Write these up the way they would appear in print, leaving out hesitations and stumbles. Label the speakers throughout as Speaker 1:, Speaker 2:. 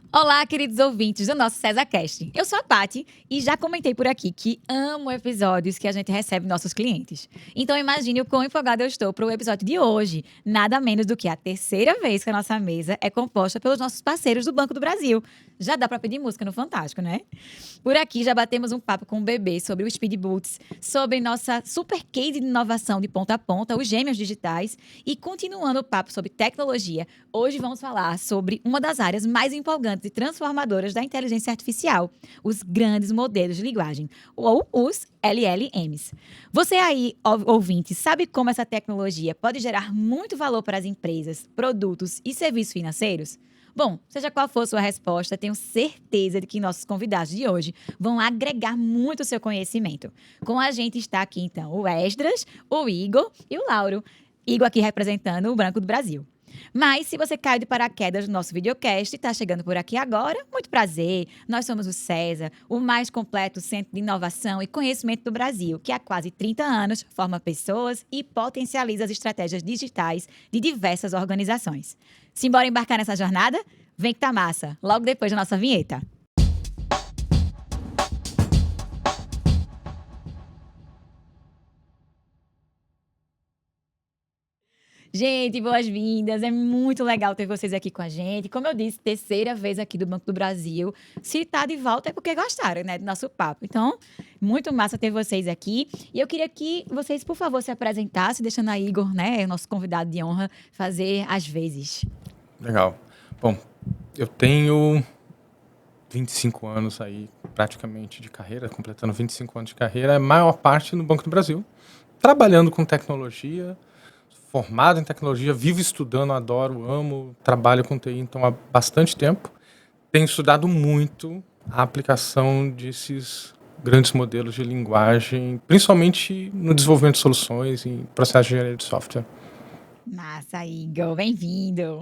Speaker 1: Olá, queridos ouvintes do nosso CesaCast. Eu sou a Paty e já comentei por aqui que amo episódios que a gente recebe nossos clientes. Então imagine o quão empolgada eu estou para o episódio de hoje. Nada menos do que a terceira vez que a nossa mesa é composta pelos nossos parceiros do Banco do Brasil. Já dá para pedir música no Fantástico, né? Por aqui já batemos um papo com o bebê sobre o Speed Boots, sobre nossa super case de inovação de ponta a ponta, os gêmeos digitais, e continuando o papo sobre tecnologia, hoje vamos falar sobre uma das áreas mais empolgantes e transformadoras da inteligência artificial, os grandes modelos de linguagem, ou os LLMs. Você aí, ouvinte, sabe como essa tecnologia pode gerar muito valor para as empresas, produtos e serviços financeiros? Bom, seja qual for a sua resposta, tenho certeza de que nossos convidados de hoje vão agregar muito o seu conhecimento. Com a gente está aqui, então, o Esdras, o Igor e o Lauro. Igor aqui representando o Banco do Brasil. Mas se você caiu de paraquedas no nosso videocast e está chegando por aqui agora, muito prazer. Nós somos o Cesa, o mais completo centro de inovação e conhecimento do Brasil, que há quase 30 anos forma pessoas e potencializa as estratégias digitais de diversas organizações. Simbora embarcar nessa jornada? Vem que tá massa, logo depois da nossa vinheta. Gente, boas-vindas. É muito legal ter vocês aqui com a gente. Como eu disse, terceira vez aqui do Banco do Brasil. Se tá de volta é porque gostaram, né, do nosso papo. Então, muito massa ter vocês aqui. E eu queria que vocês, por favor, se apresentassem, deixando a Igor, né, o nosso convidado de honra, fazer as vezes.
Speaker 2: Legal. Bom, eu tenho 25 anos aí, praticamente, de carreira, completando 25 anos de carreira, a maior parte no Banco do Brasil, trabalhando com tecnologia, formado em tecnologia, vivo estudando, adoro, amo, trabalho com TI, então há bastante tempo. Tenho estudado muito a aplicação desses grandes modelos de linguagem, principalmente no desenvolvimento de soluções e processo de engenharia de software.
Speaker 1: Massa, Igor. Bem-vindo.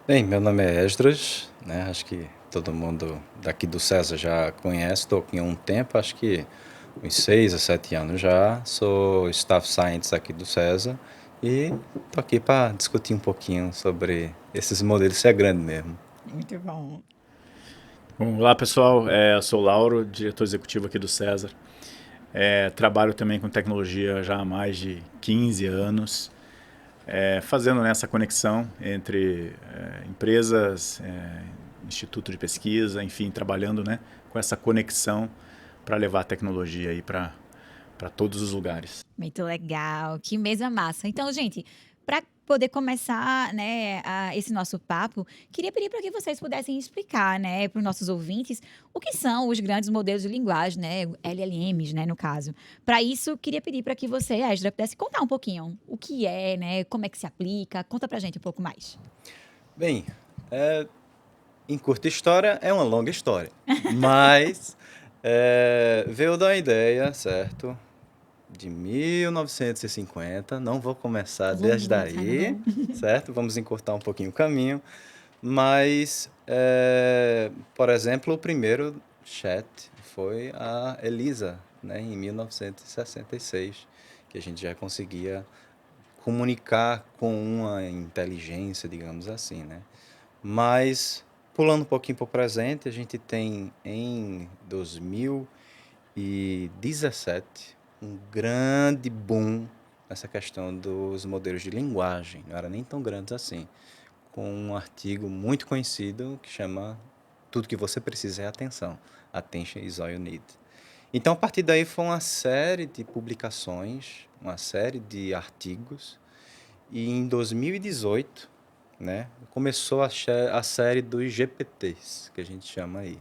Speaker 3: Bem, meu nome é Esdras, né? Acho que todo mundo daqui do Cesa já conhece, estou aqui há um tempo, acho que uns 6 a 7 anos já. Sou Staff Scientist aqui do Cesa e estou aqui para discutir um pouquinho sobre esses modelos, se é grande mesmo.
Speaker 1: Muito bom.
Speaker 4: Bom, olá pessoal, eu sou o Lauro, diretor executivo aqui do César. Trabalho também com tecnologia já há mais de 15 anos, fazendo essa conexão entre empresas, instituto de pesquisa, enfim, trabalhando, né, com essa conexão para levar a tecnologia aí para todos os lugares.
Speaker 1: Muito legal, que mesa massa. Então, gente, para poder começar, né, esse nosso papo, queria pedir para que vocês pudessem explicar, né, para os nossos ouvintes, o que são os grandes modelos de linguagem, né, LLMs, né, no caso. Para isso, queria pedir para que você, Esdra, pudesse contar um pouquinho o que é, né, como é que se aplica. Conta para a gente um pouco mais.
Speaker 3: Bem, em curta história, é uma longa história, mas veio da ideia, certo? De 1950, não vou começar desde daí, certo? Vamos encurtar um pouquinho o caminho, mas, por exemplo, o primeiro chat foi a Elisa, né, em 1966, que a gente já conseguia comunicar com uma inteligência, digamos assim, né? Mas, pulando um pouquinho para o presente, a gente tem em 2017 um grande boom nessa questão dos modelos de linguagem. Não era nem tão grandes assim. Com um artigo muito conhecido que chama Tudo que você precisa é atenção. Attention is all you need. Então, a partir daí foi uma série de publicações, uma série de artigos. E em 2018, né, começou a série dos GPTs, que a gente chama aí.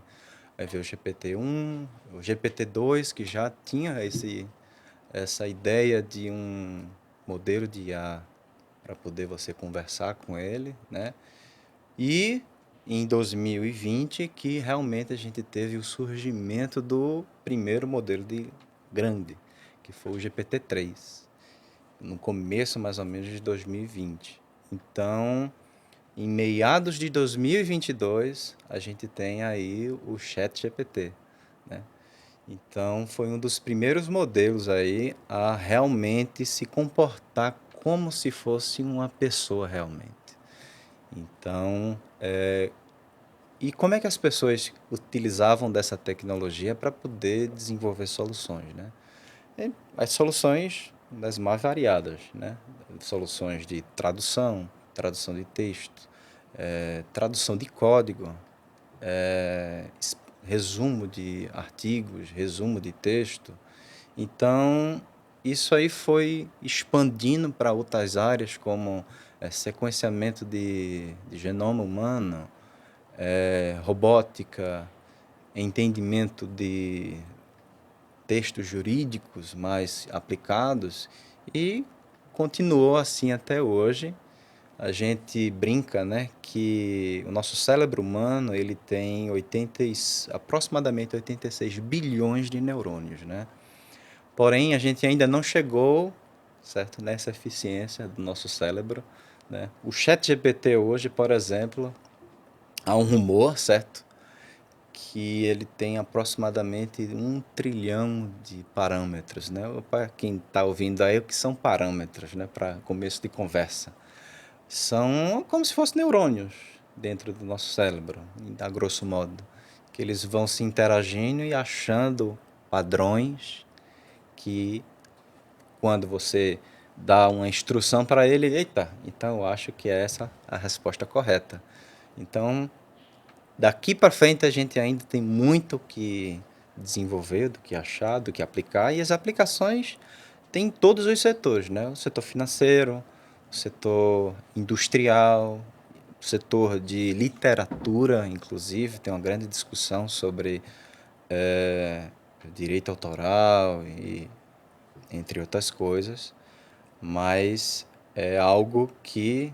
Speaker 3: Aí veio o GPT-1, o GPT-2, que já tinha essa ideia de um modelo de IA para poder você conversar com ele, né? E em 2020 que realmente a gente teve o surgimento do primeiro modelo de grande, que foi o GPT-3, no começo mais ou menos de 2020. Então, em meados de 2022, a gente tem aí o ChatGPT, né? Então, foi um dos primeiros modelos aí a realmente se comportar como se fosse uma pessoa realmente. Então, E como é que as pessoas utilizavam dessa tecnologia para poder desenvolver soluções, né? E as soluções das mais variadas, né? Soluções de tradução, tradução de texto, tradução de código, resumo de artigos, resumo de texto. Então, isso aí foi expandindo para outras áreas, como sequenciamento de genoma humano, robótica, entendimento de textos jurídicos mais aplicados, e continuou assim até hoje. A gente brinca, né, que o nosso cérebro humano ele tem aproximadamente 86 bilhões de neurônios, né? Porém, a gente ainda não chegou, certo, nessa eficiência do nosso cérebro, né? O ChatGPT hoje, por exemplo, há um rumor, certo, que ele tem aproximadamente 1 trilhão de parâmetros, né? Para quem está ouvindo aí, o que são parâmetros, né? Para começo de conversa. São como se fossem neurônios dentro do nosso cérebro, a grosso modo, que eles vão se interagindo e achando padrões que, quando você dá uma instrução para ele, eita, então eu acho que é essa a resposta correta. Então, daqui para frente a gente ainda tem muito que desenvolver, do que achar, do que aplicar, e as aplicações têm em todos os setores, né? O setor financeiro, o setor industrial, o setor de literatura, inclusive, tem uma grande discussão sobre direito autoral e entre outras coisas, mas é algo que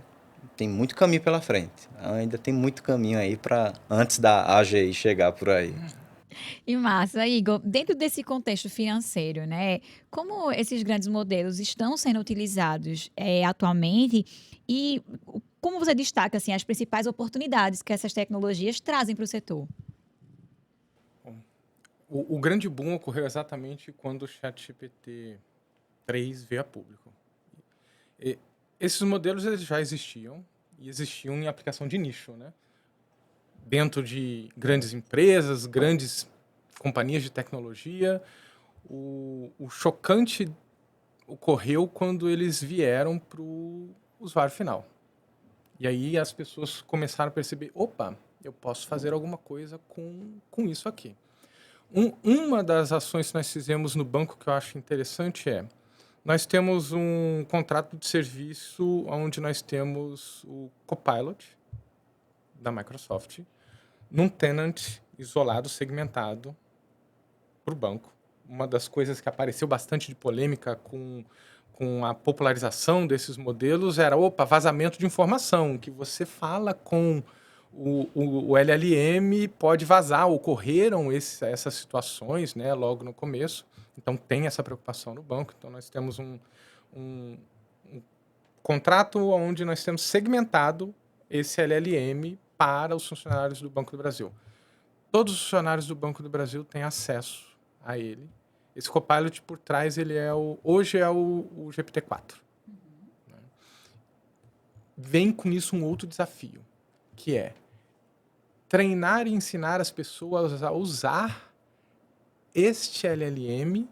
Speaker 3: tem muito caminho pela frente. Ainda tem muito caminho aí para antes da AGI chegar por aí.
Speaker 1: E massa, Igor, dentro desse contexto financeiro, né? Como esses grandes modelos estão sendo utilizados atualmente e como você destaca assim, as principais oportunidades que essas tecnologias trazem para o setor?
Speaker 2: O grande boom ocorreu exatamente quando o ChatGPT 3 veio a público. Esses modelos eles já existiam, e existiam em aplicação de nicho, né? Dentro de grandes empresas, grandes companhias de tecnologia. O chocante ocorreu quando eles vieram para o usuário final. E aí as pessoas começaram a perceber, opa, eu posso fazer alguma coisa com isso aqui. Uma das ações que nós fizemos no banco que eu acho interessante nós temos um contrato de serviço onde nós temos o Copilot da Microsoft num tenant isolado, segmentado para o banco. Uma das coisas que apareceu bastante de polêmica com a popularização desses modelos era, vazamento de informação, que você fala com o LLM, pode vazar. Ocorreram essas situações, né, logo no começo. Então, tem essa preocupação no banco. Então, nós temos um contrato onde nós temos segmentado esse LLM para os funcionários do Banco do Brasil. Todos os funcionários do Banco do Brasil têm acesso a ele. Esse Copilot, por trás, ele hoje é o GPT-4. Né? Vem com isso um outro desafio, que é treinar e ensinar as pessoas a usar este LLM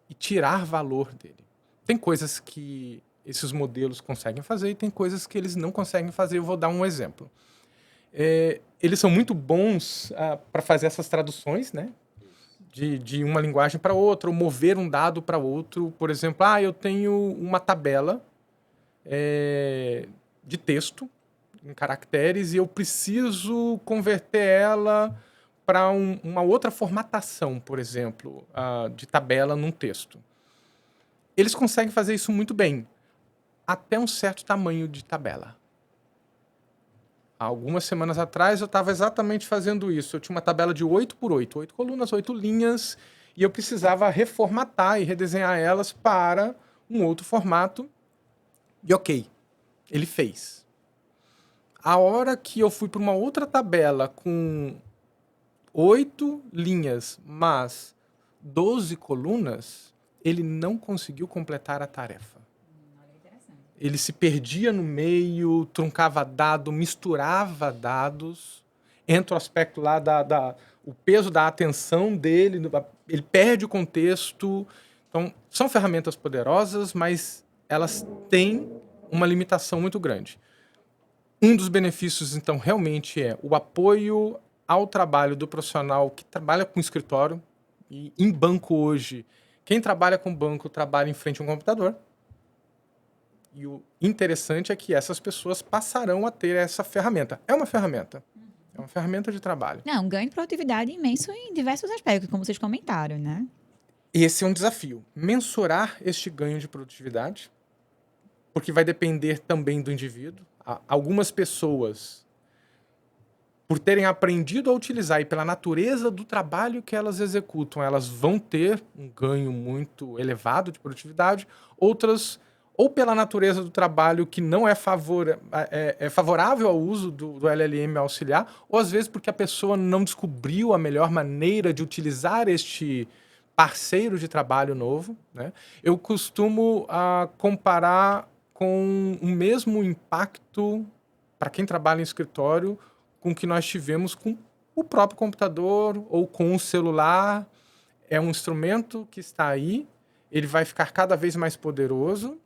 Speaker 2: e tirar valor dele. Tem coisas que esses modelos conseguem fazer e tem coisas que eles não conseguem fazer. Eu vou dar um exemplo. Eles são muito bons para fazer essas traduções, né? De uma linguagem para outra, ou mover um dado para outro. Por exemplo, eu tenho uma tabela de texto em caracteres e eu preciso converter ela para uma outra formatação, por exemplo, de tabela num texto. Eles conseguem fazer isso muito bem, até um certo tamanho de tabela. Há algumas semanas atrás eu estava exatamente fazendo isso. Eu tinha uma tabela de 8x8, 8 colunas, 8 linhas, e eu precisava reformatar e redesenhar elas para um outro formato. E ok, ele fez. A hora que eu fui para uma outra tabela com 8 linhas, mas 12 colunas, ele não conseguiu completar a tarefa. Ele se perdia no meio, truncava dado, misturava dados. entra o aspecto lá o peso da atenção dele, ele perde o contexto. Então, são ferramentas poderosas, mas elas têm uma limitação muito grande. Um dos benefícios, então, realmente é o apoio ao trabalho do profissional que trabalha com escritório. E em banco hoje, quem trabalha com banco trabalha em frente a um computador. E o interessante é que essas pessoas passarão a ter essa ferramenta. É uma ferramenta. É uma ferramenta de trabalho.
Speaker 1: Não, um ganho de produtividade imenso em diversos aspectos, como vocês comentaram, né?
Speaker 2: Esse é um desafio. Mensurar este ganho de produtividade, porque vai depender também do indivíduo. Algumas pessoas, por terem aprendido a utilizar e pela natureza do trabalho que elas executam, elas vão ter um ganho muito elevado de produtividade. Outras, ou pela natureza do trabalho que não é favorável ao uso do LLM auxiliar, ou às vezes porque a pessoa não descobriu a melhor maneira de utilizar este parceiro de trabalho novo, né? Eu costumo comparar com o mesmo impacto para quem trabalha em escritório com o que nós tivemos com o próprio computador ou com o celular. É um instrumento que está aí, ele vai ficar cada vez mais poderoso.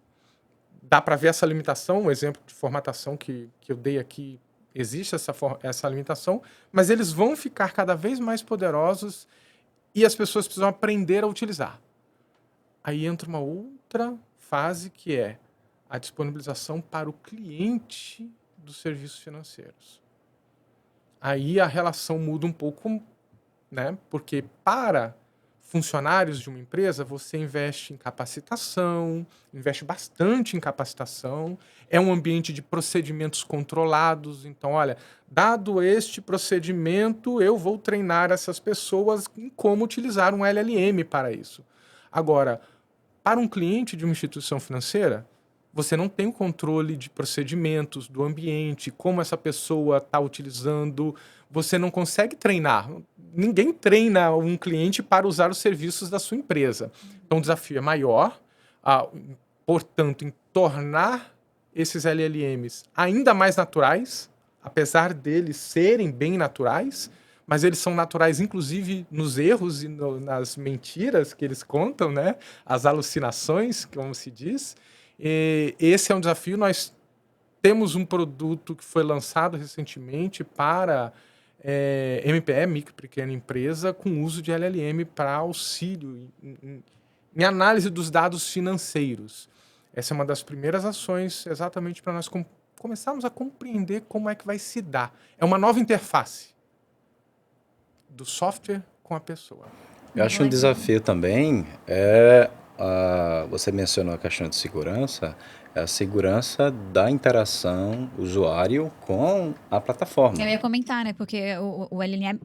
Speaker 2: Dá para ver essa limitação, o exemplo de formatação que eu dei aqui, existe essa limitação, mas eles vão ficar cada vez mais poderosos e as pessoas precisam aprender a utilizar. Aí entra uma outra fase que é a disponibilização para o cliente dos serviços financeiros. Aí a relação muda um pouco, né? Porque para funcionários de uma empresa, você investe em capacitação, investe bastante em capacitação, é um ambiente de procedimentos controlados. Então, olha, dado este procedimento, eu vou treinar essas pessoas em como utilizar um LLM para isso. Agora, para um cliente de uma instituição financeira, você não tem o controle de procedimentos, do ambiente, como essa pessoa está utilizando, você não consegue treinar. Ninguém treina um cliente para usar os serviços da sua empresa. Então, o desafio é maior, portanto, em tornar esses LLMs ainda mais naturais, apesar deles serem bem naturais, mas eles são naturais, inclusive, nos erros e nas mentiras que eles contam, né? As alucinações, como se diz. E esse é um desafio. Nós temos um produto que foi lançado recentemente para MPE, micro e pequena empresa, com uso de LLM para auxílio em análise dos dados financeiros. Essa é uma das primeiras ações exatamente para nós começarmos a compreender como é que vai se dar. É uma nova interface do software com a pessoa.
Speaker 3: Eu acho um desafio também você mencionou a questão de segurança, é a segurança da interação usuário com a plataforma.
Speaker 1: Eu ia comentar, né? Porque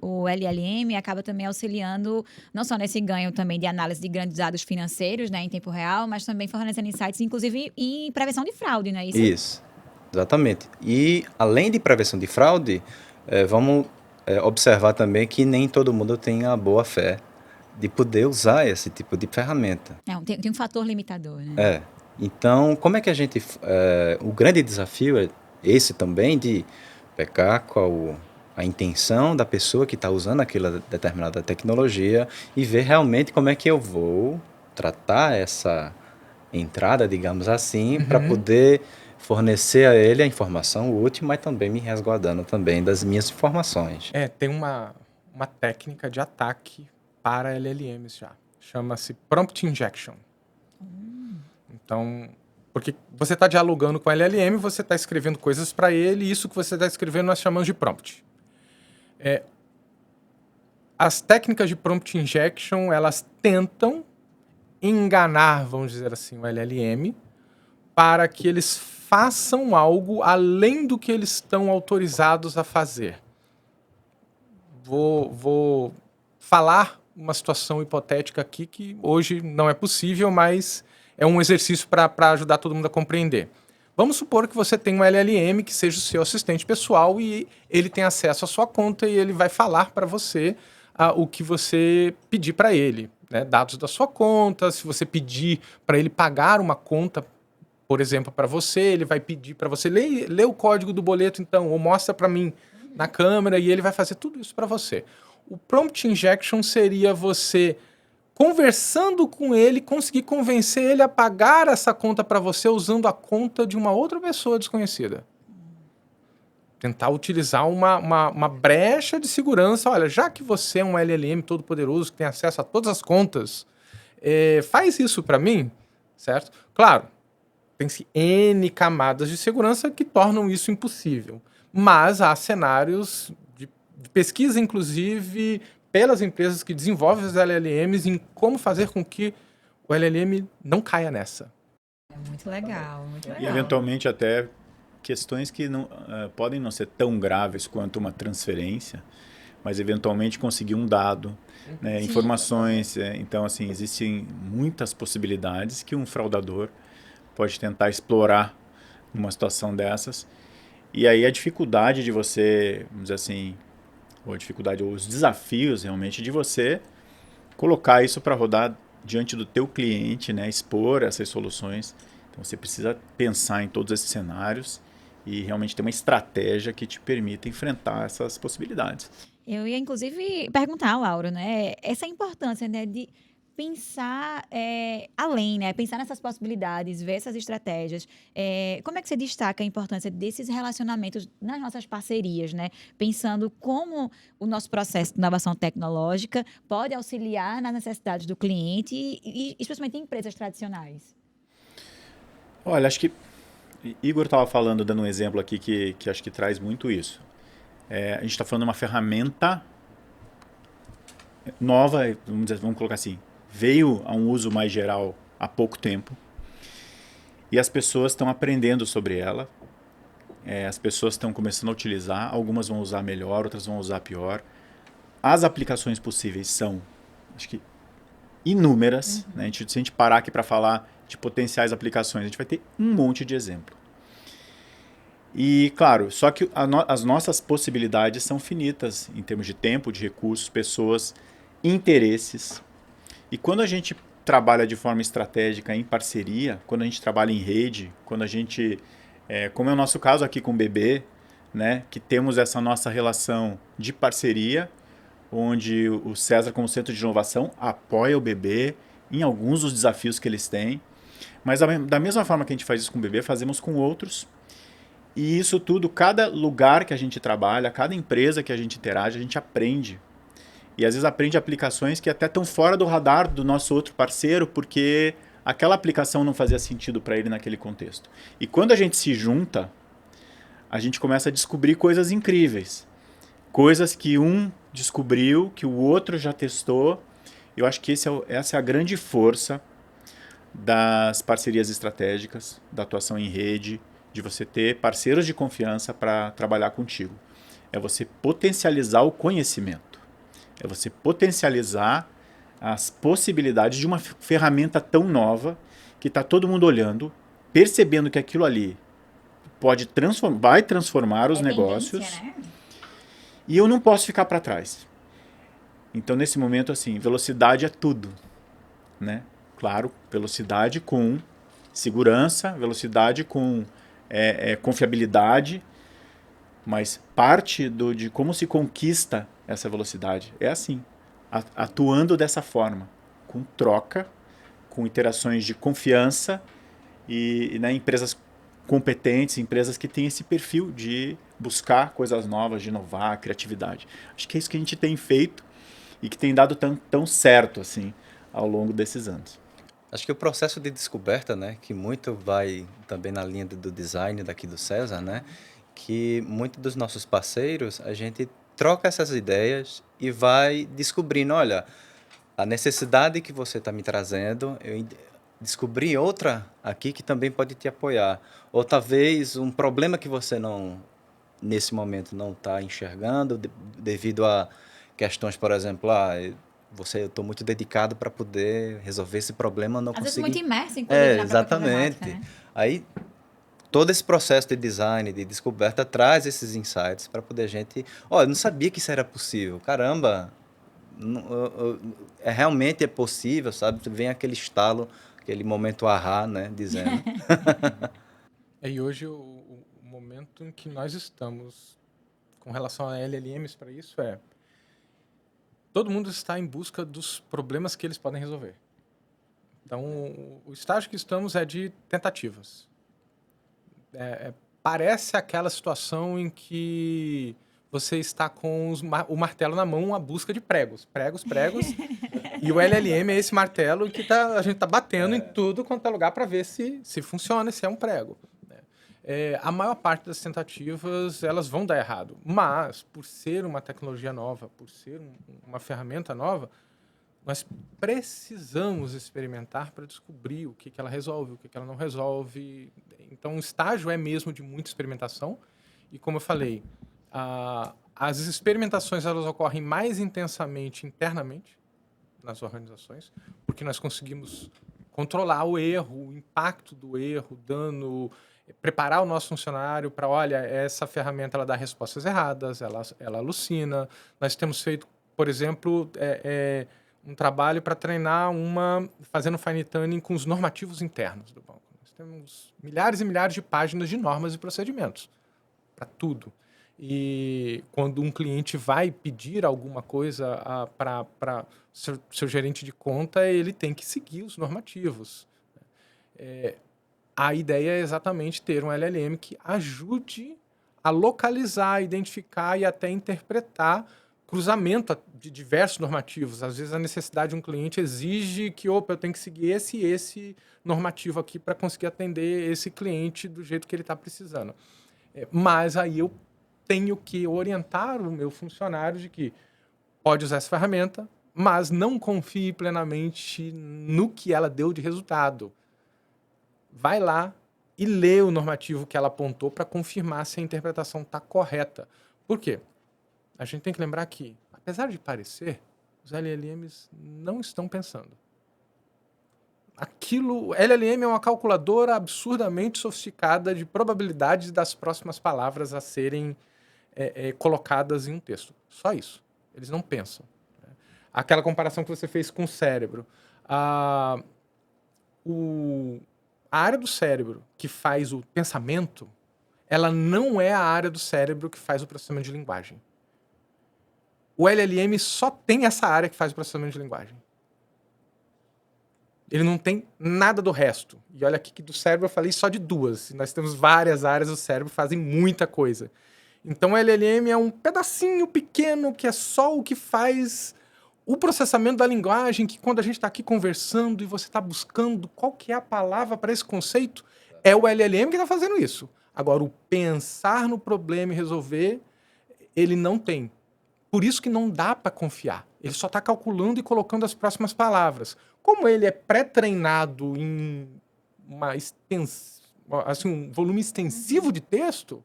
Speaker 1: o LLM acaba também auxiliando, não só nesse ganho também de análise de grandes dados financeiros, né, em tempo real, mas também fornecendo insights, inclusive em prevenção de fraude, não é isso?
Speaker 3: Isso, exatamente. E além de prevenção de fraude, vamos observar também que nem todo mundo tem a boa fé de poder usar esse tipo de ferramenta.
Speaker 1: Tem um fator limitador, né?
Speaker 3: Então, como é que a gente... o grande desafio é esse também, de pegar qual a intenção da pessoa que está usando aquela determinada tecnologia e ver realmente como é que eu vou tratar essa entrada, digamos assim, para poder fornecer a ele a informação útil, mas também me resguardando também das minhas informações.
Speaker 2: Tem uma técnica de ataque para LLMs já. Chama-se Prompt Injection. Então, porque você está dialogando com o LLM, você está escrevendo coisas para ele, e isso que você está escrevendo nós chamamos de prompt. As técnicas de Prompt Injection, elas tentam enganar, vamos dizer assim, o LLM para que eles façam algo além do que eles estão autorizados a fazer. Vou falar uma situação hipotética aqui que hoje não é possível, mas é um exercício para ajudar todo mundo a compreender. Vamos supor que você tem um LLM que seja o seu assistente pessoal e ele tem acesso à sua conta e ele vai falar para você o que você pedir para ele, né? Dados da sua conta, se você pedir para ele pagar uma conta, por exemplo, para você, ele vai pedir para você, lê o código do boleto então, ou mostra para mim na câmera e ele vai fazer tudo isso para você. O prompt injection seria você conversando com ele, conseguir convencer ele a pagar essa conta para você usando a conta de uma outra pessoa desconhecida. Tentar utilizar uma brecha de segurança. Olha, já que você é um LLM todo poderoso, que tem acesso a todas as contas, faz isso para mim, certo? Claro, tem-se N camadas de segurança que tornam isso impossível. Mas há cenários de pesquisa, inclusive, pelas empresas que desenvolvem os LLMs em como fazer com que o LLM não caia nessa.
Speaker 1: Muito legal, muito legal.
Speaker 4: E eventualmente até questões que não, podem não ser tão graves quanto uma transferência, mas eventualmente conseguir um dado, né, informações. Então, assim, existem muitas possibilidades que um fraudador pode tentar explorar numa situação dessas. E aí a dificuldade de você, vamos dizer assim, ou a dificuldade, ou os desafios realmente de você colocar isso para rodar diante do teu cliente, né, expor essas soluções. Então você precisa pensar em todos esses cenários e realmente ter uma estratégia que te permita enfrentar essas possibilidades.
Speaker 1: Eu ia, inclusive, perguntar, Lauro, né? Essa importância, né, de pensar além, né? Pensar nessas possibilidades, ver essas estratégias. Como é que você destaca a importância desses relacionamentos nas nossas parcerias, né? Pensando como o nosso processo de inovação tecnológica pode auxiliar nas necessidades do cliente e especialmente em empresas tradicionais.
Speaker 4: Olha, acho que Igor estava falando, dando um exemplo aqui que acho que traz muito isso. A gente está falando de uma ferramenta nova, vamos colocar assim, veio a um uso mais geral há pouco tempo e as pessoas estão aprendendo sobre ela. As pessoas estão começando a utilizar, algumas vão usar melhor, outras vão usar pior. As aplicações possíveis são, acho que, inúmeras. Né? Se a gente parar aqui para falar de potenciais aplicações, a gente vai ter um monte de exemplo. E, claro, só que as nossas possibilidades são finitas em termos de tempo, de recursos, pessoas, interesses. E quando a gente trabalha de forma estratégica em parceria, quando a gente trabalha em rede, quando a gente, como é o nosso caso aqui com o BB, né, que temos essa nossa relação de parceria, onde o César, como centro de inovação, apoia o BB em alguns dos desafios que eles têm. Mas da mesma forma que a gente faz isso com o BB, fazemos com outros. E isso tudo, cada lugar que a gente trabalha, cada empresa que a gente interage, a gente aprende. E às vezes aprende aplicações que até estão fora do radar do nosso outro parceiro, porque aquela aplicação não fazia sentido para ele naquele contexto. E quando a gente se junta, a gente começa a descobrir coisas incríveis. Coisas que um descobriu, que o outro já testou. Eu acho que essa é a grande força das parcerias estratégicas, da atuação em rede, de você ter parceiros de confiança para trabalhar contigo. É você potencializar o conhecimento. É você potencializar as possibilidades de uma ferramenta tão nova que está todo mundo olhando, percebendo que aquilo ali vai transformar os negócios. Né? E eu não posso ficar para trás. Então, nesse momento, assim, velocidade é tudo. Né? Claro, velocidade com segurança, velocidade com confiabilidade, mas parte de como se conquista essa velocidade é assim, atuando dessa forma, com troca, com interações de confiança e né, empresas competentes, empresas que têm esse perfil de buscar coisas novas, de inovar, criatividade. Acho que é isso que a gente tem feito e que tem dado tão certo assim ao longo desses anos.
Speaker 3: Acho que o processo de descoberta, né, que muito vai também na linha do design daqui do César, né, que muitos dos nossos parceiros, a gente troca essas ideias e vai descobrindo, olha, a necessidade que você está me trazendo, eu descobri outra aqui que também pode te apoiar. Ou talvez um problema que você não, nesse momento, não está enxergando devido a questões, por exemplo, eu estou muito dedicado para poder resolver esse problema, não
Speaker 1: Às
Speaker 3: consegui...
Speaker 1: vezes muito imerso, inclusive, na
Speaker 3: exatamente.
Speaker 1: Né?
Speaker 3: Aí, todo esse processo de design, de descoberta, traz esses insights para poder a gente... eu não sabia que isso era possível. Caramba, realmente é possível, sabe? Vem aquele estalo, aquele momento ahá, né? Dizendo...
Speaker 2: E hoje o momento em que nós estamos com relação a LLMs para isso é... Todo mundo está em busca dos problemas que eles podem resolver. Então, o estágio que estamos é de tentativas. Parece aquela situação em que você está com o martelo na mão à busca de pregos. Pregos. E o LLM é esse martelo que a gente está batendo em tudo quanto é lugar para ver se funciona, se é um prego. A maior parte das tentativas, elas vão dar errado. Mas, por ser uma tecnologia nova, por ser uma ferramenta nova, nós precisamos experimentar para descobrir o que ela resolve, o que ela não resolve. Então, o estágio é mesmo de muita experimentação. E, como eu falei, as experimentações elas ocorrem mais intensamente internamente nas organizações, porque nós conseguimos controlar o erro, o impacto do erro, preparar o nosso funcionário para, olha, essa ferramenta ela dá respostas erradas, ela alucina. Nós temos feito, por exemplo, um trabalho para treinar fazendo fine tuning com os normativos internos do banco. Nós temos milhares e milhares de páginas de normas e procedimentos para tudo. E quando um cliente vai pedir alguma coisa para seu gerente de conta, ele tem que seguir os normativos. A ideia é exatamente ter um LLM que ajude a localizar, identificar e até interpretar cruzamento de diversos normativos. Às vezes a necessidade de um cliente exige que, eu tenho que seguir esse normativo aqui para conseguir atender esse cliente do jeito que ele está precisando. Mas aí eu tenho que orientar o meu funcionário de que pode usar essa ferramenta, mas não confie plenamente no que ela deu de resultado. Vai lá e lê o normativo que ela apontou para confirmar se a interpretação está correta. Por quê? A gente tem que lembrar que, apesar de parecer, os LLMs não estão pensando. LLM é uma calculadora absurdamente sofisticada de probabilidades das próximas palavras a serem colocadas em um texto. Só isso. Eles não pensam. Aquela comparação que você fez com o cérebro. A área do cérebro que faz o pensamento, ela não é a área do cérebro que faz o processamento de linguagem. O LLM só tem essa área que faz o processamento de linguagem. Ele não tem nada do resto. E olha aqui que do cérebro eu falei só de 2. Nós temos várias áreas do cérebro que fazem muita coisa. Então o LLM é um pedacinho pequeno que é só o que faz o processamento da linguagem, que quando a gente está aqui conversando e você está buscando qual que é a palavra para esse conceito, é o LLM que está fazendo isso. Agora, o pensar no problema e resolver, ele não tem. Por isso que não dá para confiar. Ele só está calculando e colocando as próximas palavras. Como ele é pré-treinado em um volume extensivo de texto,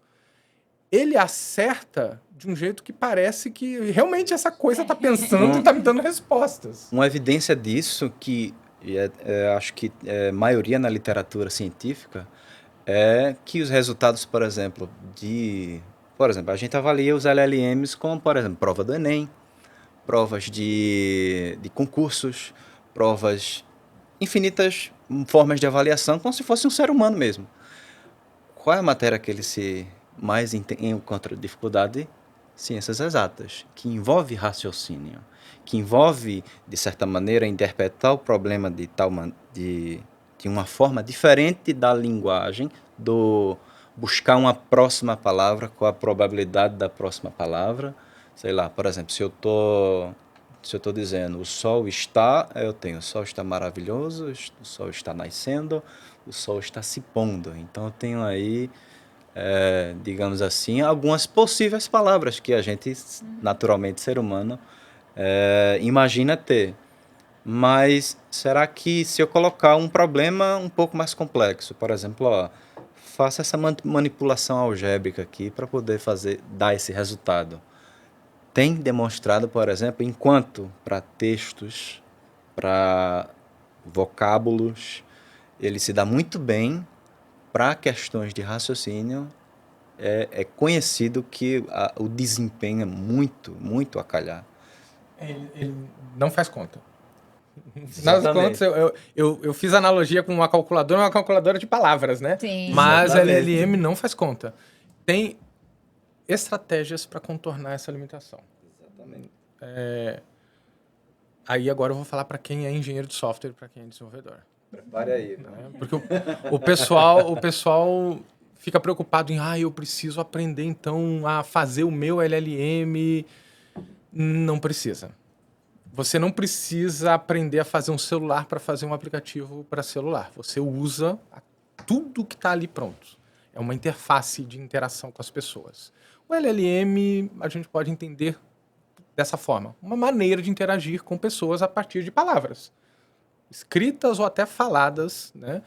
Speaker 2: ele acerta de um jeito que parece que realmente essa coisa está pensando e está me dando respostas.
Speaker 3: Uma evidência disso, que acho que é maioria na literatura científica, é que os resultados, por exemplo, a gente avalia os LLMs como, por exemplo, prova do Enem, provas de concursos, provas, infinitas formas de avaliação, como se fosse um ser humano mesmo. Qual é a matéria que ele mais encontra dificuldade? Ciências exatas, que envolve raciocínio, que envolve, de certa maneira, interpretar o problema de uma forma diferente da linguagem, buscar uma próxima palavra, qual a probabilidade da próxima palavra. Sei lá, por exemplo, se eu estou dizendo o sol está, eu tenho o sol está maravilhoso, o sol está nascendo, o sol está se pondo. Então eu tenho aí, digamos assim, algumas possíveis palavras que a gente, naturalmente, ser humano, imagina ter. Mas será que se eu colocar um problema um pouco mais complexo, por exemplo, faça essa manipulação algébrica aqui para poder dar esse resultado. Tem demonstrado, por exemplo, enquanto para textos, para vocábulos, ele se dá muito bem para questões de raciocínio, é conhecido que o desempenho é muito, muito a calhar.
Speaker 2: Ele não faz conta. No final das contas, eu fiz analogia com uma calculadora de palavras, né?
Speaker 1: Sim.
Speaker 2: Mas
Speaker 3: Exatamente.
Speaker 2: LLM não faz conta. estratégias para contornar essa limitação.
Speaker 3: Exatamente.
Speaker 2: Aí agora eu vou falar para quem é engenheiro de software e para quem é desenvolvedor.
Speaker 3: Prepare aí.
Speaker 2: Né? Porque o pessoal fica preocupado em, eu preciso aprender então a fazer o meu LLM. Não precisa. Você não precisa aprender a fazer um celular para fazer um aplicativo para celular. Você usa tudo que está ali pronto. É uma interface de interação com as pessoas. O LLM a gente pode entender dessa forma. Uma maneira de interagir com pessoas a partir de palavras. Escritas ou até faladas. Né?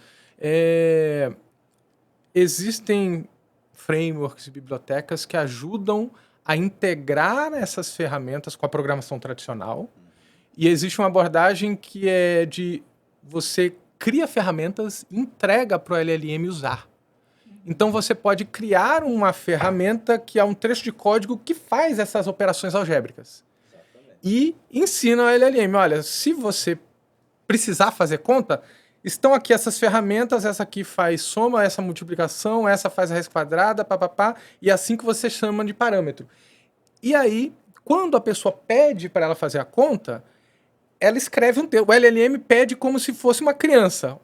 Speaker 2: Existem frameworks e bibliotecas que ajudam a integrar essas ferramentas com a programação tradicional. E existe uma abordagem que é de você cria ferramentas e entrega para o LLM usar. Então você pode criar uma ferramenta que é um trecho de código que faz essas operações algébricas. Exatamente. E ensina ao LLM, olha, se você precisar fazer conta, estão aqui essas ferramentas, essa aqui faz soma, essa multiplicação, essa faz a raiz quadrada, e assim que você chama de parâmetro. E aí, quando a pessoa pede para ela fazer a conta, ela escreve um texto. O LLM pede como se fosse uma criança.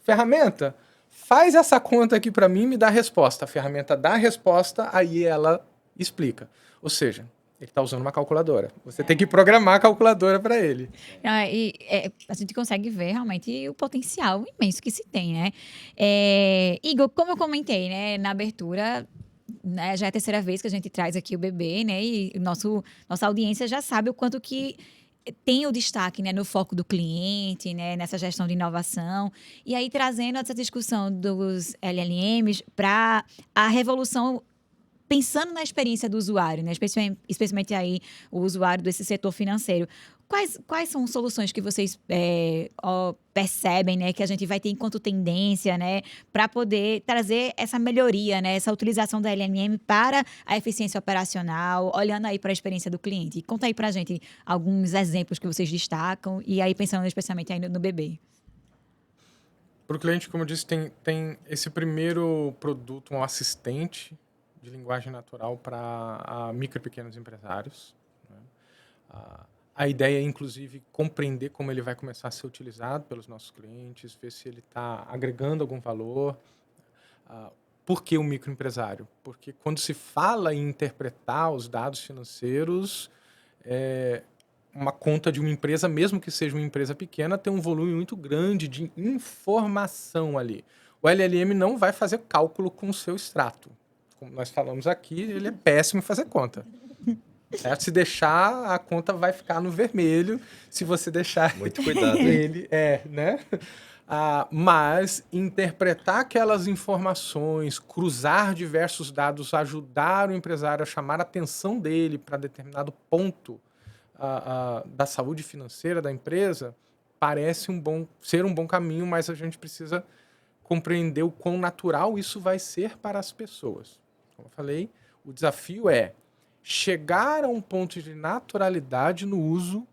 Speaker 2: Ferramenta, faz essa conta aqui para mim e me dá a resposta. A ferramenta dá a resposta, aí ela explica. Ou seja, ele está usando uma calculadora. Você tem que programar a calculadora para ele.
Speaker 1: A gente consegue ver realmente o potencial imenso que se tem, né? Igor, como eu comentei, né, na abertura, né, já é a terceira vez que a gente traz aqui o bebê, né? E nossa audiência já sabe o quanto que tem o destaque, né, no foco do cliente, né, nessa gestão de inovação. E aí, trazendo essa discussão dos LLMs para a revolução, pensando na experiência do usuário, né, especialmente aí o usuário desse setor financeiro. Quais são soluções que vocês percebem, né, que a gente vai ter enquanto tendência, né, para poder trazer essa melhoria, né, essa utilização da LLM para a eficiência operacional, olhando aí para a experiência do cliente? Conta aí para a gente alguns exemplos que vocês destacam e aí pensando especialmente aí no bebê.
Speaker 2: Para o cliente, como eu disse, tem esse primeiro produto, um assistente de linguagem natural para micro e pequenos empresários. Né? A ideia é, inclusive, compreender como ele vai começar a ser utilizado pelos nossos clientes, ver se ele está agregando algum valor. Por que o microempresário? Porque quando se fala em interpretar os dados financeiros, uma conta de uma empresa, mesmo que seja uma empresa pequena, tem um volume muito grande de informação ali. O LLM não vai fazer cálculo com o seu extrato. Como nós falamos aqui, ele é péssimo em fazer conta. Certo? Se deixar, a conta vai ficar no vermelho. Se você deixar
Speaker 3: muito cuidado,
Speaker 2: ele, né? Mas interpretar aquelas informações, cruzar diversos dados, ajudar o empresário a chamar a atenção dele para determinado ponto da saúde financeira da empresa, parece ser um bom caminho, mas a gente precisa compreender o quão natural isso vai ser para as pessoas. Como eu falei, o desafio é chegar a um ponto de naturalidade no uso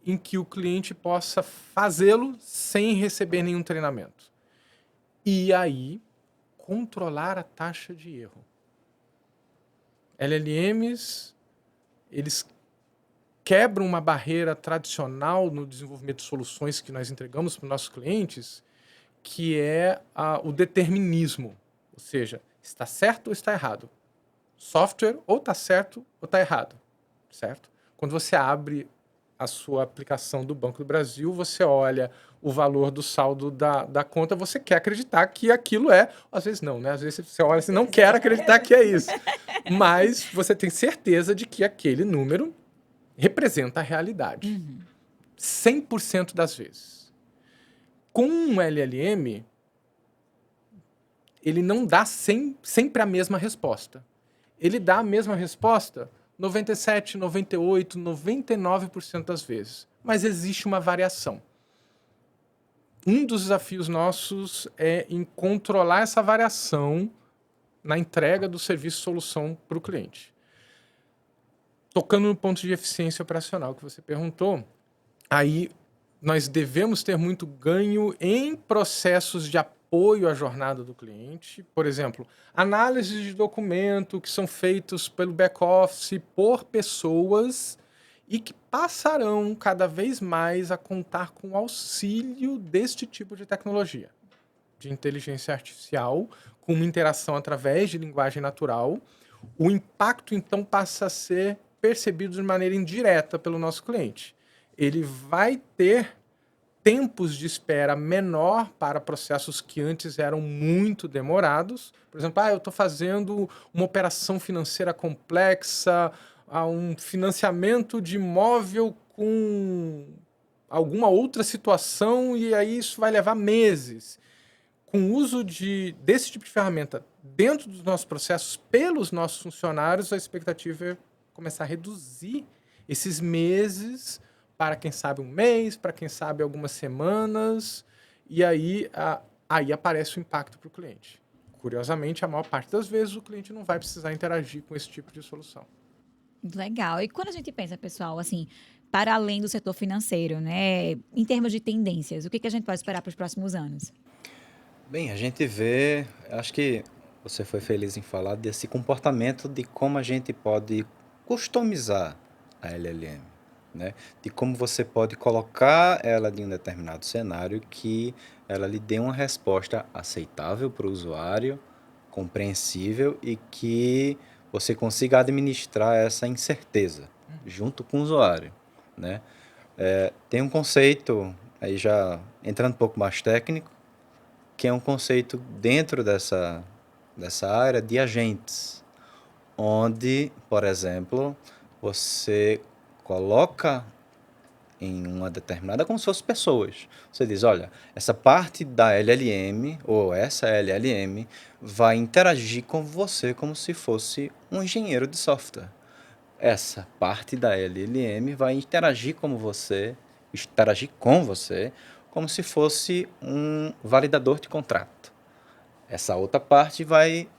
Speaker 2: em que o cliente possa fazê-lo sem receber nenhum treinamento. E aí, controlar a taxa de erro. LLMs, eles quebram uma barreira tradicional no desenvolvimento de soluções que nós entregamos para os nossos clientes, que é o determinismo. Ou seja, está certo ou está errado. Software ou está certo ou está errado, certo? Quando você abre a sua aplicação do Banco do Brasil, você olha o valor do saldo da conta, você quer acreditar que aquilo às vezes não, né? Às vezes você olha e não quer acreditar que é isso. Mas você tem certeza de que aquele número representa a realidade. 100% das vezes. Com um LLM, ele não dá sempre a mesma resposta. Ele dá a mesma resposta 97, 98, 99% das vezes. Mas existe uma variação. Um dos desafios nossos é em controlar essa variação na entrega do serviço solução para o cliente. Tocando no ponto de eficiência operacional que você perguntou, aí nós devemos ter muito ganho em processos de apoio apoio à jornada do cliente. Por exemplo, análises de documento que são feitos pelo back-office por pessoas e que passarão cada vez mais a contar com o auxílio deste tipo de tecnologia, de inteligência artificial, com uma interação através de linguagem natural. O impacto, então, passa a ser percebido de maneira indireta pelo nosso cliente. Ele vai ter tempos de espera menor para processos que antes eram muito demorados. Por exemplo, eu estou fazendo uma operação financeira complexa, um financiamento de imóvel com alguma outra situação, e aí isso vai levar meses. Com o uso desse tipo de ferramenta dentro dos nossos processos, pelos nossos funcionários, a expectativa é começar a reduzir esses meses para, quem sabe, um mês, para, quem sabe, algumas semanas, e aí aparece o impacto para o cliente. Curiosamente, a maior parte das vezes, o cliente não vai precisar interagir com esse tipo de solução.
Speaker 1: Legal. E quando a gente pensa, pessoal, assim, para além do setor financeiro, né, em termos de tendências, o que a gente pode esperar para os próximos anos?
Speaker 3: Bem, a gente vê, acho que você foi feliz em falar desse comportamento de como a gente pode customizar a LLM, né? De como você pode colocar ela em um determinado cenário que ela lhe dê uma resposta aceitável para o usuário, compreensível e que você consiga administrar essa incerteza junto com o usuário, né? Tem um conceito, aí já entrando um pouco mais técnico, que é um conceito dentro dessa área de agentes, onde, por exemplo, você coloca em uma determinada, como se fossem pessoas. Você diz, olha, essa parte da LLM, ou essa LLM, vai interagir com você como se fosse um engenheiro de software. Essa parte da LLM vai interagir com você como se fosse um validador de contrato. Essa outra parte vai...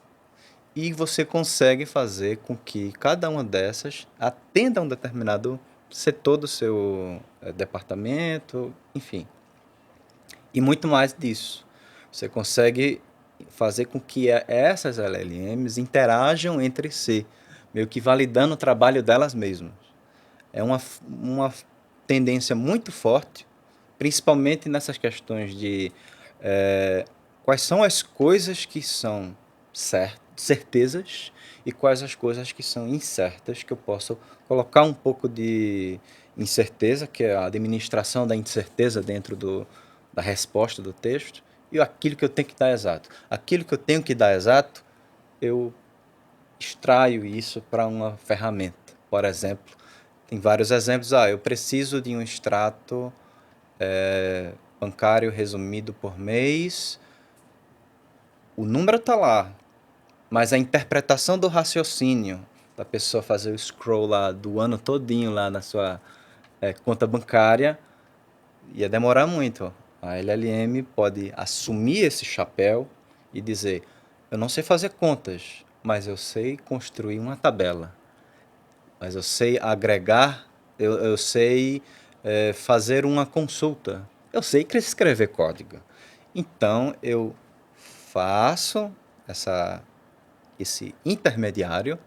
Speaker 3: E você consegue fazer com que cada uma dessas atenda a um determinado setor do seu departamento, enfim. E muito mais disso. Você consegue fazer com que essas LLMs interajam entre si, meio que validando o trabalho delas mesmas. É uma tendência muito forte, principalmente nessas questões de quais são as coisas que são certezas e quais as coisas que são incertas, que eu posso colocar um pouco de incerteza, que é a administração da incerteza dentro da resposta do texto, e aquilo que eu tenho que dar exato. Aquilo que eu tenho que dar exato, eu extraio isso para uma ferramenta. Por exemplo, tem vários exemplos. Eu preciso de um extrato bancário resumido por mês. O número está lá, mas a interpretação do raciocínio da pessoa fazer o scroll lá do ano todinho lá na sua conta bancária ia demorar muito. A LLM pode assumir esse chapéu e dizer, eu não sei fazer contas, mas eu sei construir uma tabela. Mas eu sei agregar, eu sei fazer uma consulta. Eu sei escrever código. Então, eu faço esse intermediário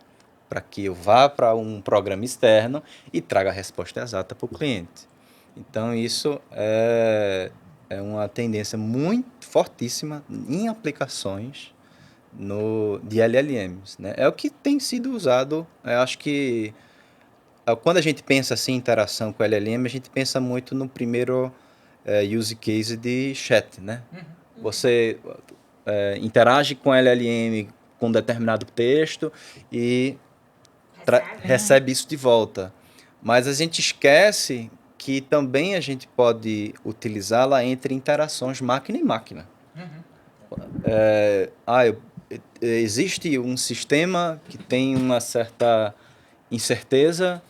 Speaker 3: para que eu vá para um programa externo e traga a resposta exata para o cliente. Então, isso é uma tendência muito fortíssima em aplicações de LLMs, né? É o que tem sido usado. Eu acho que quando a gente pensa assim, em interação com LLM, a gente pensa muito no primeiro use case de chat, né? Você interage com LLM com um determinado texto e recebe isso de volta. Mas a gente esquece que também a gente pode utilizá-la entre interações máquina e máquina. Existe um sistema que tem uma certa incerteza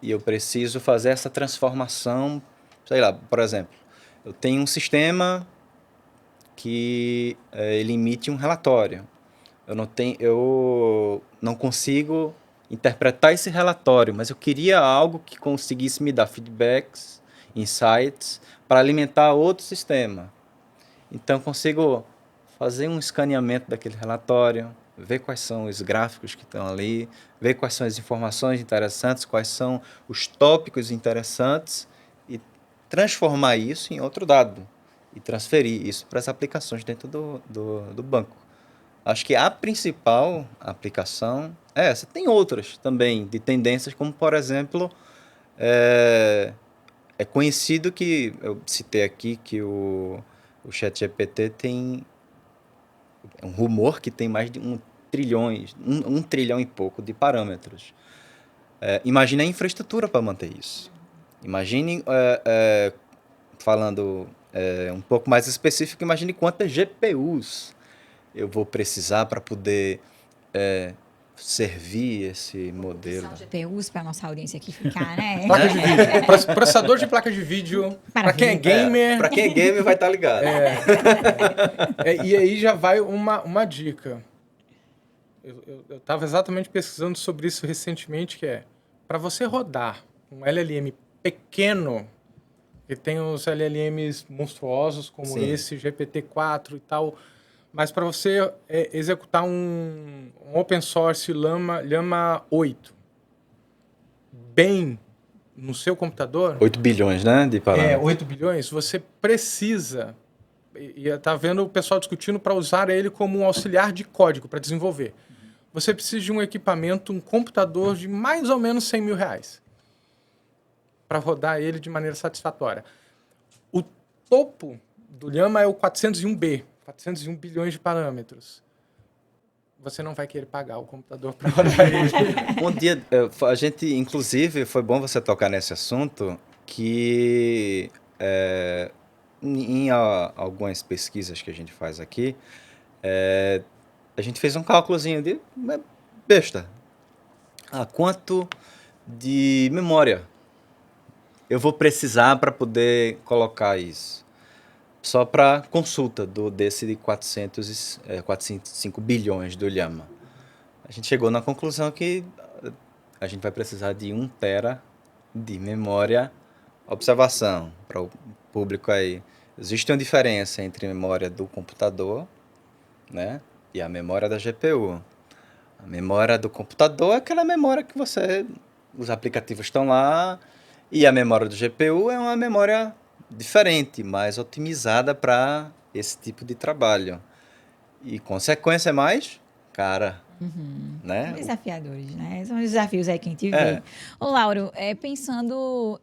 Speaker 3: e eu preciso fazer essa transformação, sei lá, por exemplo, eu tenho um sistema que ele emite um relatório. Eu não consigo interpretar esse relatório, mas eu queria algo que conseguisse me dar feedbacks, insights, para alimentar outro sistema. Então, consigo fazer um escaneamento daquele relatório, ver quais são os gráficos que estão ali, ver quais são as informações interessantes, quais são os tópicos interessantes e transformar isso em outro dado e transferir isso para as aplicações dentro do banco. Acho que a principal aplicação é essa. Tem outras também de tendências, como, por exemplo, é conhecido que, eu citei aqui, que o ChatGPT tem um rumor que tem mais de 1 trilhão e pouco de parâmetros. Imagine a infraestrutura para manter isso. Imagine, falando um pouco mais específico, imagine quantas GPUs eu vou precisar para poder servir esse modelo.
Speaker 1: São GPUs para nossa audiência aqui ficar, né?
Speaker 2: Placa de vídeo. Processador de placa de vídeo. Para quem é gamer.
Speaker 3: Para quem é gamer vai estar ligado.
Speaker 2: E aí já vai uma dica. Eu estava exatamente pesquisando sobre isso recentemente, que é para você rodar um LLM pequeno, que tem os LLMs monstruosos como
Speaker 3: Sim.
Speaker 2: esse, GPT-4 e tal, mas para você executar um open source Llama 8 bem no seu computador...
Speaker 3: 8 bilhões, né, de parâmetros.
Speaker 2: 8 bilhões, você precisa... E está vendo o pessoal discutindo para usar ele como um auxiliar de código para desenvolver. Você precisa de um equipamento, um computador de mais ou menos 100 mil reais para rodar ele de maneira satisfatória. O topo do Llama é o 401B, 401 bilhões de parâmetros. Você não vai querer pagar o computador para rodar ele.
Speaker 3: Um dia, a gente, inclusive, foi bom você tocar nesse assunto, que em algumas pesquisas que a gente faz aqui, a gente fez um cálculozinho de besta. Quanto de memória eu vou precisar para poder colocar isso? Só para consulta desse de 405 bilhões do Llama. A gente chegou na conclusão que a gente vai precisar de 1 tera de memória observação. Para o público aí, existe uma diferença entre a memória do computador, né, e a memória da GPU. A memória do computador é aquela memória que os aplicativos estão lá, e a memória do GPU é uma memória diferente, mais otimizada para esse tipo de trabalho. E consequência é mais cara. Né?
Speaker 1: Desafiadores, né? São os desafios aí que a gente vê. Ô, Lauro, pensando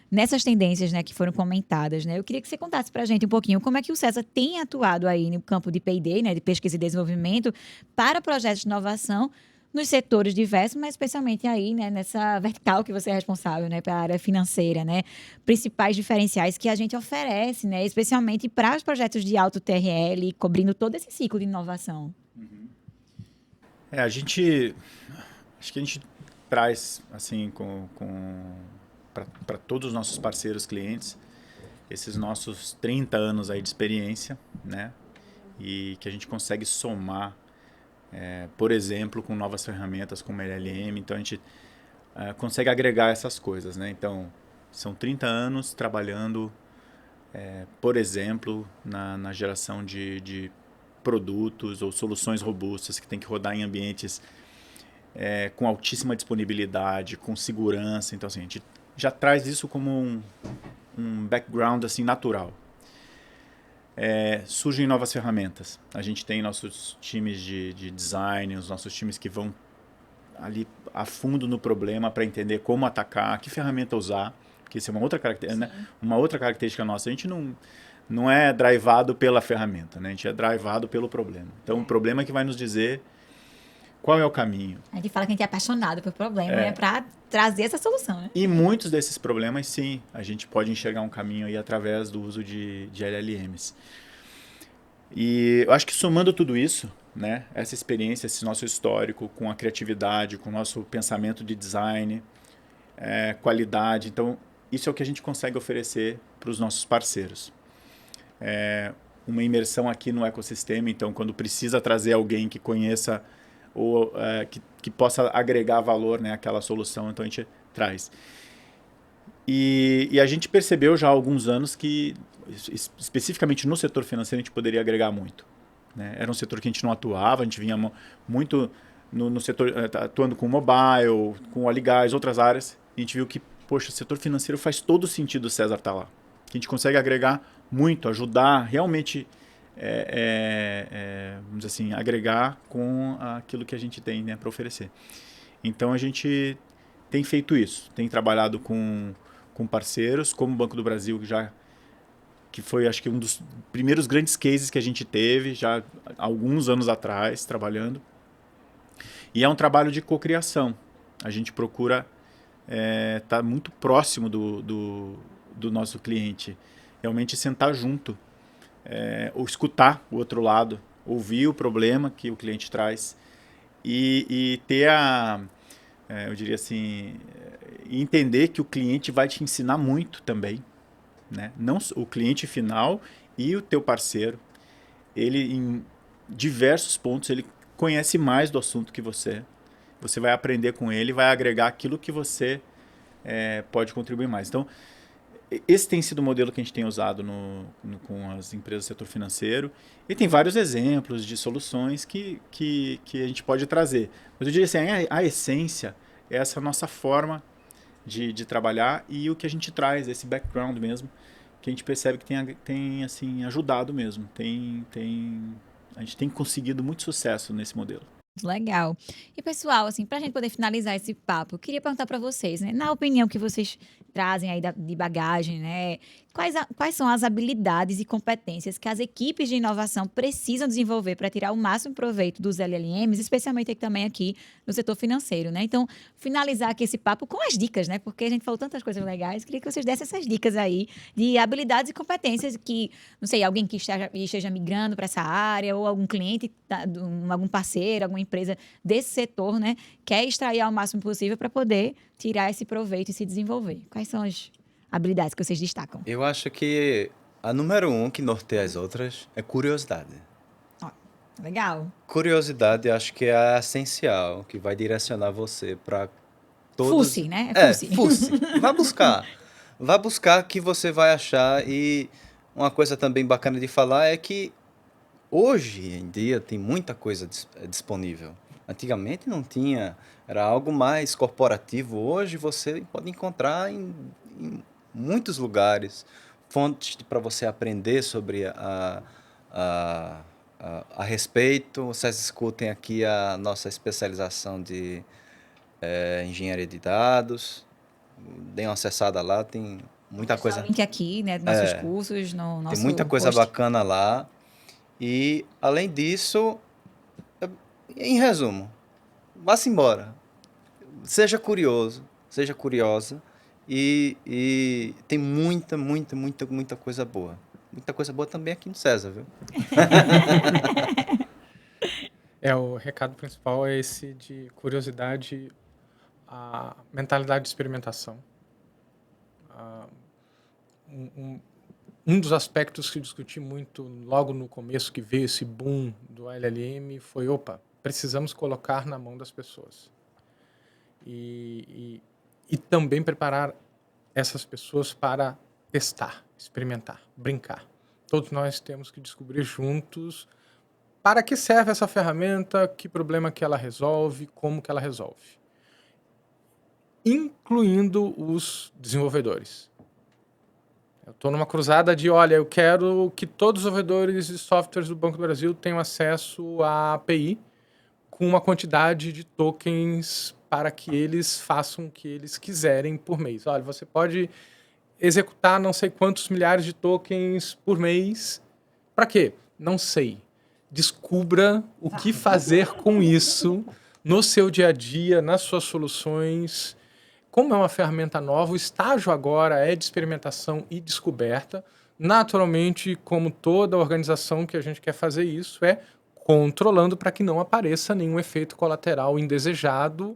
Speaker 1: nessas tendências, né, que foram comentadas, né? Eu queria que você contasse pra gente um pouquinho como é que o César tem atuado aí no campo de P&D, né, de pesquisa e desenvolvimento, para projetos de inovação nos setores diversos, mas especialmente aí, né, nessa vertical que você é responsável, né, para a área financeira, né? Principais diferenciais que a gente oferece, né, especialmente para os projetos de alto TRL, cobrindo todo esse ciclo de inovação.
Speaker 4: Acho que a gente traz, assim, para todos os nossos parceiros clientes, esses nossos 30 anos aí de experiência, né? E que a gente consegue somar, por exemplo, com novas ferramentas como LLM. Então, a gente consegue agregar essas coisas, né? Então, são 30 anos trabalhando, por exemplo, na geração de produtos ou soluções robustas que tem que rodar em ambientes com altíssima disponibilidade, com segurança. Então, assim, a gente já traz isso como um background assim, natural. Surgem novas ferramentas. A gente tem nossos times de design, os nossos times que vão ali a fundo no problema para entender como atacar, que ferramenta usar, porque isso é uma outra característica, né? Uma outra característica nossa. A gente não é drivado pela ferramenta, né? A gente é drivado pelo problema. Então, o problema é que vai nos dizer qual é o caminho.
Speaker 1: A gente fala que a gente é apaixonado por problema, né? Para trazer essa solução, né?
Speaker 4: E muitos desses problemas, sim, a gente pode enxergar um caminho aí através do uso de LLMs. E eu acho que somando tudo isso, né? Essa experiência, esse nosso histórico com a criatividade, com o nosso pensamento de design, qualidade. Então, isso é o que a gente consegue oferecer para os nossos parceiros. Uma imersão aqui no ecossistema, então quando precisa trazer alguém que conheça ou que possa agregar valor, né, àquela solução, então a gente traz. E a gente percebeu já há alguns anos que, especificamente no setor financeiro, a gente poderia agregar muito. né? Era um setor que a gente não atuava, a gente vinha muito no setor, atuando com mobile, com óleo e gás, outras áreas. E a gente viu que, poxa, o setor financeiro faz todo sentido o César estar lá. Que a gente consegue agregar muito, ajudar, realmente, vamos dizer assim, agregar com aquilo que a gente tem, né, para oferecer. Então, a gente tem feito isso, tem trabalhado com parceiros, como o Banco do Brasil, que foi, acho que, um dos primeiros grandes cases que a gente teve, já há alguns anos atrás, trabalhando. E é um trabalho de cocriação. A gente procura estar muito próximo do nosso cliente, realmente sentar junto, ou escutar o outro lado, ouvir o problema que o cliente traz e ter eu diria assim, entender que o cliente vai te ensinar muito também, né? Não o cliente final e o teu parceiro, ele em diversos pontos ele conhece mais do assunto que você. Você vai aprender com ele, vai agregar aquilo que você pode contribuir mais. Então, esse tem sido o modelo que a gente tem usado com as empresas do setor financeiro. E tem vários exemplos de soluções que a gente pode trazer. Mas eu diria assim, a essência é essa nossa forma de trabalhar e o que a gente traz, esse background mesmo, que a gente percebe que tem assim, ajudado mesmo. A gente tem conseguido muito sucesso nesse modelo.
Speaker 1: Legal. E pessoal, assim, para a gente poder finalizar esse papo, eu queria perguntar para vocês, né, na opinião que vocês trazem aí de bagagem, né, quais são as habilidades e competências que as equipes de inovação precisam desenvolver para tirar o máximo proveito dos LLMs, especialmente também aqui no setor financeiro, né? Então, finalizar aqui esse papo com as dicas, né? Porque a gente falou tantas coisas legais, queria que vocês dessem essas dicas aí de habilidades e competências que, não sei, alguém que esteja migrando para essa área ou algum cliente, algum parceiro, alguma empresa desse setor, né, quer extrair ao máximo possível para poder tirar esse proveito e se desenvolver. Quais são as habilidades que vocês destacam?
Speaker 3: Eu acho que a número 1 que norteia as outras é curiosidade.
Speaker 1: Ó, legal.
Speaker 3: Curiosidade, acho que é essencial, que vai direcionar você para todos...
Speaker 1: Fuce, né?
Speaker 3: Fuce. Vá buscar que você vai achar. E uma coisa também bacana de falar é que hoje em dia tem muita coisa disponível. Antigamente não tinha, era algo mais corporativo. Hoje você pode encontrar em muitos lugares fontes para você aprender sobre a respeito. Vocês escutem aqui a nossa especialização de engenharia de dados. Deem uma acessada lá, tem muita coisa.
Speaker 1: O link aqui, né, dos nossos cursos, no nosso
Speaker 3: Tem muita coisa
Speaker 1: post.
Speaker 3: bacana lá. E, além disso, em resumo, vá-se embora. Seja curioso, seja curiosa. E tem muita coisa boa. Muita coisa boa também aqui no César, viu?
Speaker 2: O recado principal é esse de curiosidade, a mentalidade de experimentação. Um dos aspectos que eu discuti muito logo no começo, que veio esse boom do LLM, foi, precisamos colocar na mão das pessoas. E também preparar essas pessoas para testar, experimentar, brincar. Todos nós temos que descobrir juntos para que serve essa ferramenta, que problema que ela resolve, como que ela resolve. Incluindo os desenvolvedores. Eu estou numa cruzada de, eu quero que todos os desenvolvedores de softwares do Banco do Brasil tenham acesso à API com uma quantidade de tokens para que eles façam o que eles quiserem por mês. Olha, você pode executar não sei quantos milhares de tokens por mês. Para quê? Não sei. Descubra o que fazer com isso no seu dia a dia, nas suas soluções. Como é uma ferramenta nova, o estágio agora é de experimentação e descoberta. Naturalmente, como toda organização que a gente quer fazer isso, é controlando para que não apareça nenhum efeito colateral indesejado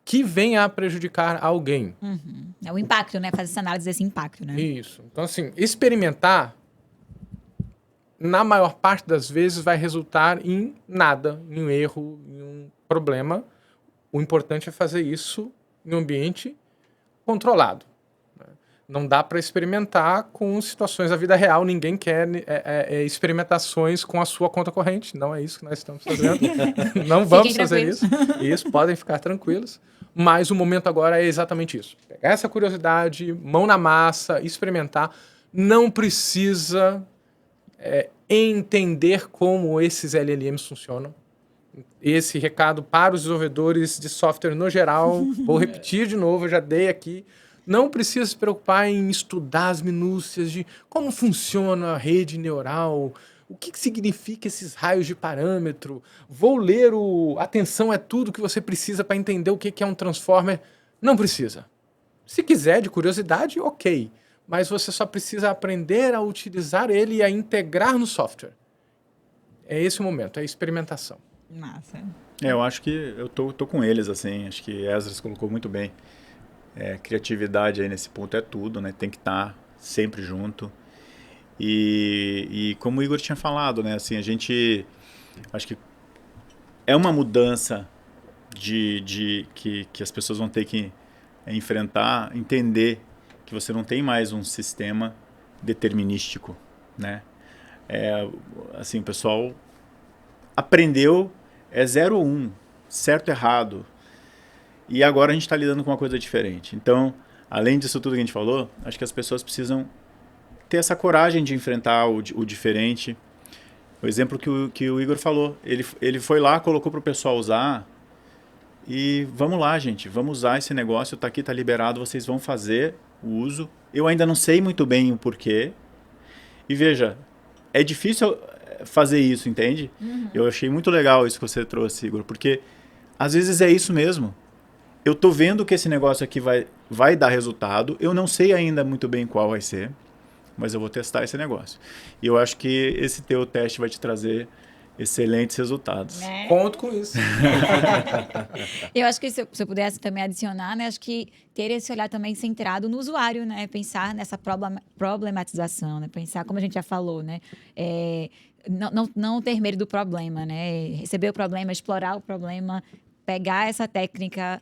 Speaker 2: que venha a prejudicar alguém.
Speaker 1: Uhum. É o impacto, né? Fazer essa análise desse impacto, né?
Speaker 2: Isso. Então, assim, experimentar, na maior parte das vezes, vai resultar em nada, em um erro, em um problema. O importante é fazer isso em um ambiente controlado. Não dá para experimentar com situações da vida real. Ninguém quer experimentações com a sua conta corrente. Não é isso que nós estamos fazendo. Não vamos fazer isso. Isso, podem ficar tranquilos. Mas o momento agora é exatamente isso. Pegar essa curiosidade, mão na massa, experimentar. Não precisa entender como esses LLMs funcionam. Esse recado para os desenvolvedores de software no geral. Vou repetir de novo, eu já dei aqui. Não precisa se preocupar em estudar as minúcias de como funciona a rede neural, o que significa esses raios de parâmetro. Vou ler Atenção é tudo que você precisa para entender o que é um transformer. Não precisa. Se quiser, de curiosidade, ok. Mas você só precisa aprender a utilizar ele e a integrar no software. É esse o momento, é a experimentação.
Speaker 1: Massa.
Speaker 4: Eu acho que eu tô com eles, assim. Acho que Esdras colocou muito bem. Criatividade aí nesse ponto é tudo, né? Tem que estar sempre junto. E como o Igor tinha falado, né? Assim, a gente... Acho que é uma mudança que as pessoas vão ter que enfrentar, entender que você não tem mais um sistema determinístico, né? Assim, o pessoal aprendeu, 0 ou 1, certo ou errado. E agora a gente está lidando com uma coisa diferente. Então, além disso tudo que a gente falou, acho que as pessoas precisam ter essa coragem de enfrentar o diferente. O exemplo que o Igor falou, ele foi lá, colocou para o pessoal usar e vamos lá, gente, vamos usar esse negócio, está aqui, está liberado, vocês vão fazer o uso. Eu ainda não sei muito bem o porquê. E veja, é difícil fazer isso, entende? Eu achei muito legal isso que você trouxe, Igor, porque às vezes é isso mesmo. Eu tô vendo que esse negócio aqui vai dar resultado. Eu não sei ainda muito bem qual vai ser, mas eu vou testar esse negócio. E eu acho que esse teu teste vai te trazer excelentes resultados.
Speaker 2: Conto com isso.
Speaker 1: Eu acho que se eu pudesse também adicionar, né? Acho que ter esse olhar também centrado no usuário, né? Pensar nessa problematização, né? Pensar, como a gente já falou, né? Não ter medo do problema, né? Receber o problema, explorar o problema, pegar essa técnica,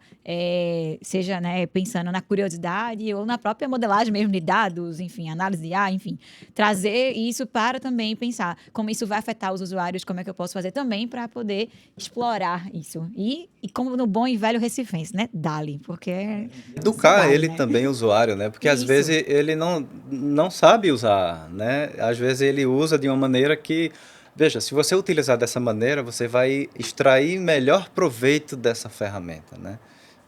Speaker 1: seja, né, pensando na curiosidade ou na própria modelagem mesmo de dados, enfim, análise de IA, enfim, trazer isso para também pensar como isso vai afetar os usuários, como é que eu posso fazer também para poder explorar isso. E como no bom e velho recifense, né? Dali, porque...
Speaker 3: Educar
Speaker 1: dali,
Speaker 3: ele
Speaker 1: né?
Speaker 3: também, o usuário, né? Porque às
Speaker 1: Isso.
Speaker 3: vezes ele não sabe usar, né? Às vezes ele usa de uma maneira que... Veja, se você utilizar dessa maneira, você vai extrair melhor proveito dessa ferramenta, né?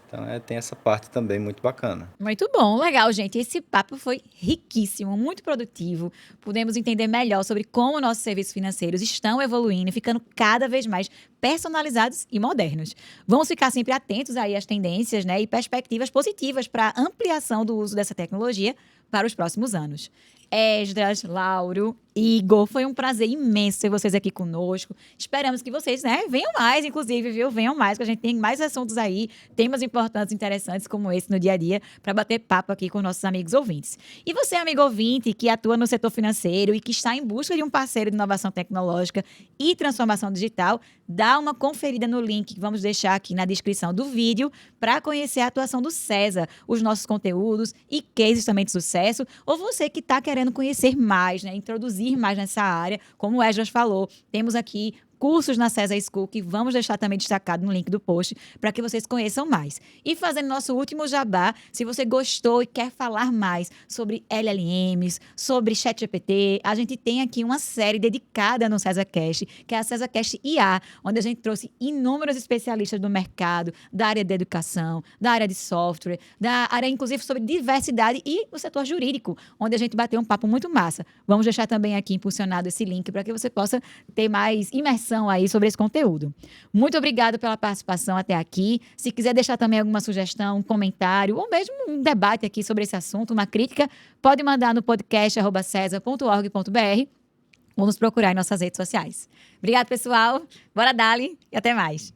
Speaker 3: Então, tem essa parte também muito bacana.
Speaker 1: Muito bom, legal, gente. Esse papo foi riquíssimo, muito produtivo. Pudemos entender melhor sobre como nossos serviços financeiros estão evoluindo e ficando cada vez mais personalizados e modernos. Vamos ficar sempre atentos aí às tendências, né, e perspectivas positivas para a ampliação do uso dessa tecnologia para os próximos anos. Esdras, Lauro, Igor, foi um prazer imenso ter vocês aqui conosco. Esperamos que vocês, né, venham mais, inclusive, viu? Venham mais, que a gente tem mais assuntos aí, temas importantes, interessantes como esse no dia a dia, para bater papo aqui com nossos amigos ouvintes. E você, amigo ouvinte, que atua no setor financeiro e que está em busca de um parceiro de inovação tecnológica e transformação digital, dá uma conferida no link que vamos deixar aqui na descrição do vídeo para conhecer a atuação do César, os nossos conteúdos e cases também de sucesso, ou você que está querendo conhecer mais, né, introduzir mais nessa área, como o Esdras falou, temos aqui cursos na César School, que vamos deixar também destacado no link do post, para que vocês conheçam mais. E fazendo nosso último jabá, se você gostou e quer falar mais sobre LLMs, sobre ChatGPT, a gente tem aqui uma série dedicada no CésarCast, que é a CésarCast IA, onde a gente trouxe inúmeros especialistas do mercado, da área de educação, da área de software, da área, inclusive, sobre diversidade e o setor jurídico, onde a gente bateu um papo muito massa. Vamos deixar também aqui impulsionado esse link para que você possa ter mais imersão aí sobre esse conteúdo. Muito obrigada pela participação até aqui. Se quiser deixar também alguma sugestão, um comentário ou mesmo um debate aqui sobre esse assunto, uma crítica, pode mandar no podcast@cesar.org.br ou nos procurar em nossas redes sociais. Obrigada, pessoal. Bora dali e até mais.